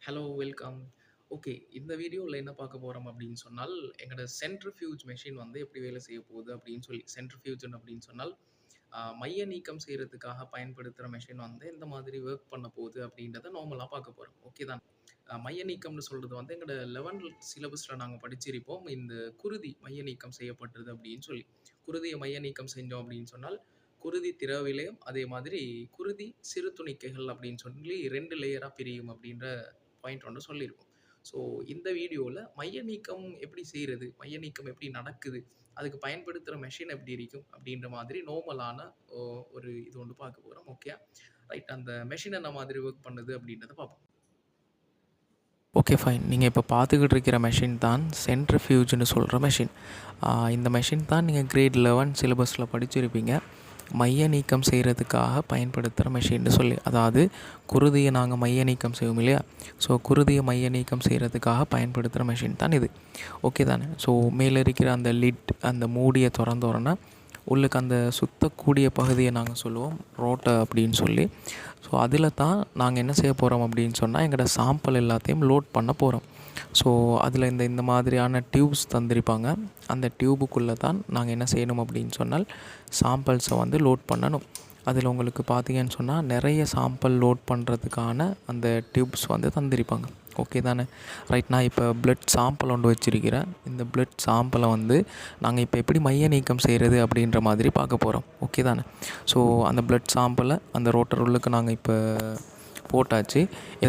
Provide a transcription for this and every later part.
Hello, welcome. Okay. இந்த வீடியோல என்ன பார்க்க போறோம் அப்படின்னு சொன்னால், எங்களோட சென்ட்ரிஃப்யூஜ் மெஷின் வந்து எப்படி வேலை செய்ய போகுது அப்படின்னு சொல்லி சென்ட்ரிஃப்யூஜ்ன்னு அப்படின்னு சொன்னால், மைய நீக்கம் செய்றதுக்காக பயன்படுத்துற மெஷின் வந்து எந்த மாதிரி வொர்க் பண்ண போகுது அப்படின்றத நார்மலா பார்க்க போறோம். ஓகே தான். மைய நீக்கம்னு சொல்றது வந்து எங்களோட 11th சிலபஸ்ல நாங்க படிச்சிருப்போம். இந்த குருதி மைய நீக்கம் செய்யப்பட்டது அப்படின்னு சொல்லி. குருதிய மைய நீக்கம் செஞ்சோம் அப்படின்னு சொன்னால், குருதி திரவ விளையம், அதே மாதிரி குருதி சிறு துணிக்கைகள் அப்படின்னு சொல்லி 2 லேயரா பிரியும் அப்படின்ற பாயிண்ட் ஒண்ணு சொல்லியிருக்கோம். ஸோ இந்த வீடியோல மைய நீக்கம் எப்படி செய்றது? மைய நீக்கம் எப்படி நடக்குது? அதுக்கு பயன்படுத்துற மெஷின் எப்படி இருக்கும்? அப்படின்ற மாதிரி நார்மலான ஒ ஒரு இது ஒண்ணு பார்க்க போறோம். ஓகேயா? ரைட். அந்த மெஷின் என்ன மாதிரி வொர்க் பண்ணுது அப்படின்றத பார்ப்போம். Okay fine. நீங்கள் இப்போ பார்த்துக்கிட்டு இருக்கிற மெஷின் தான் சென்ட்ரிஃப்யூஜ்னு சொல்கிற மெஷின். இந்த மெஷின் தான் நீங்கள் கிரேட் 11 சிலபஸில் படிச்சிருப்பீங்க. மைய நீக்கம் செய்கிறதுக்காக பயன்படுத்துகிற மெஷின்னு சொல்லி. அதாவது குருதியை நாங்கள் மைய நீக்கம் செய்வோம் இல்லையா? ஸோ குருதியை மைய நீக்கம் செய்கிறதுக்காக பயன்படுத்துகிற மெஷின் தான் இது. ஓகே தானே? ஸோ மேலே இருக்கிற அந்த லிட், அந்த மூடியை திறந்தோடனே உள்ளுக்கு அந்த சுத்தக்கூடிய பகுதியை நாங்கள் சொல்லுவோம் ரோட்டை அப்படின்னு சொல்லி. ஸோ அதில் தான் நாங்கள் என்ன செய்ய போகிறோம் அப்படின்னு சொன்னால், எங்களோட சாம்பிள் எல்லாத்தையும் லோட் பண்ண போகிறோம். ஸோ அதில் இந்த மாதிரியான டியூப்ஸ் தந்திருப்பாங்க. அந்த டியூபுக்குள்ளே தான் நாங்கள் என்ன செய்யணும் அப்படின்னு சொன்னால், சாம்பிள்ஸை வந்து லோட் பண்ணணும். அதில் உங்களுக்கு பார்த்தீங்கன்னு சொன்னால் நிறைய சாம்பிள் லோட் பண்ணுறதுக்கான அந்த டியூப்ஸ் வந்து தந்திருப்பாங்க. ஓகே தானே? ரைட். நான் இப்போ பிளட் சாம்பிள் ஒன்று வச்சுருக்கிறேன். இந்த பிளட் சாம்பிளை வந்து நாங்கள் இப்போ எப்படி மைய நீக்கம் செய்கிறது அப்படின்ற மாதிரி பார்க்க போகிறோம். ஓகே தானே? ஸோ அந்த பிளட் சாம்பிளை அந்த ரோட்டர் உள்ளுக்கு நாங்கள் இப்போ போட்டாச்சு.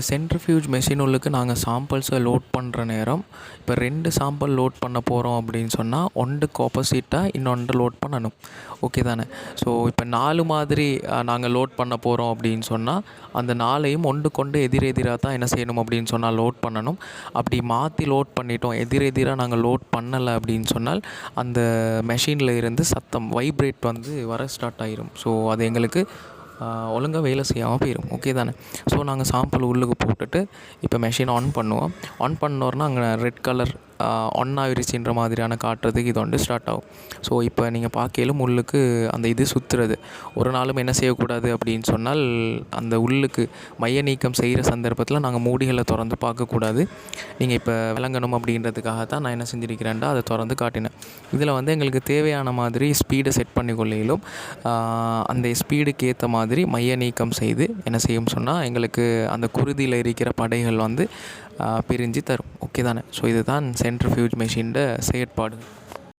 சென்ட்ரிஃப்யூஜ் மெஷின் உள்ளுக்கு நாங்கள் சாம்பிள்ஸை லோட் பண்ணுற நேரம், இப்போ 2 சாம்பிள் லோட் பண்ண போகிறோம் அப்படின்னு சொன்னால், ஒன்றுக்கு ஆப்போசிட்டாக இன்னொன்று லோட் பண்ணணும். ஓகே தானே? ஸோ இப்போ 4 மாதிரி நாங்கள் லோட் பண்ண போகிறோம் அப்படின்னு சொன்னால், அந்த 4ஐயும் ஒன்றுக்கொண்டு எதிரெதிராக தான் என்ன செய்யணும் அப்படின்னு சொன்னால் லோட் பண்ணணும். அப்படி மாற்றி லோட் பண்ணிட்டோம், எதிரெதிராக நாங்கள் லோட் பண்ணலை அப்படின்னு சொன்னால், அந்த மெஷினில் இருந்து சத்தம் வைப்ரேட் வந்து வர ஸ்டார்ட் ஆகிரும். ஸோ அது எங்களுக்கு ஒழுங்காக வேலை செய்யாமல் போயிடும். ஓகே தானே? ஸோ நாங்கள் சாம்பிள் உள்ளுக்கு போட்டுட்டு இப்போ மெஷின் ஆன் பண்ணுவோம். ஆன் பண்ணோன்னா அங்கே ரெட் கலர் ஆன் ஆகிருச்சின்ற மாதிரியான காட்டுறதுக்கு இது வந்து ஸ்டார்ட் ஆகும். ஸோ இப்போ நீங்கள் பார்க்கையிலும் உள்ளுக்கு அந்த இது சுற்றுறது. ஒரு நாளும் என்ன செய்யக்கூடாது அப்படின்னு சொன்னால், அந்த உள்ளுக்கு மைய நீக்கம் செய்கிற சந்தர்ப்பத்தில் நாங்கள் மூடிகளை திறந்து பார்க்கக்கூடாது. நீங்கள் இப்போ விளங்கணும் அப்படின்றதுக்காக தான் நான் என்ன செஞ்சுருக்கிறேன்டா அதை திறந்து காட்டினேன். இதில் வந்து எங்களுக்கு தேவையான மாதிரி ஸ்பீடை செட் பண்ணி கொள்ளையிலும் அந்த ஸ்பீடுக்கு ஏற்ற மாதிரி மைய நீக்கம் செய்து என்ன செய்யும் சொன்னால், எங்களுக்கு அந்த குருதியில் இருக்கிற படைகள் வந்து பிரிஞ்சு தரும். ஓகே தானே? ஸோ இதுதான் சென்ட்ரிஃப்யூஜ் மெஷினோட செயற்பாடு.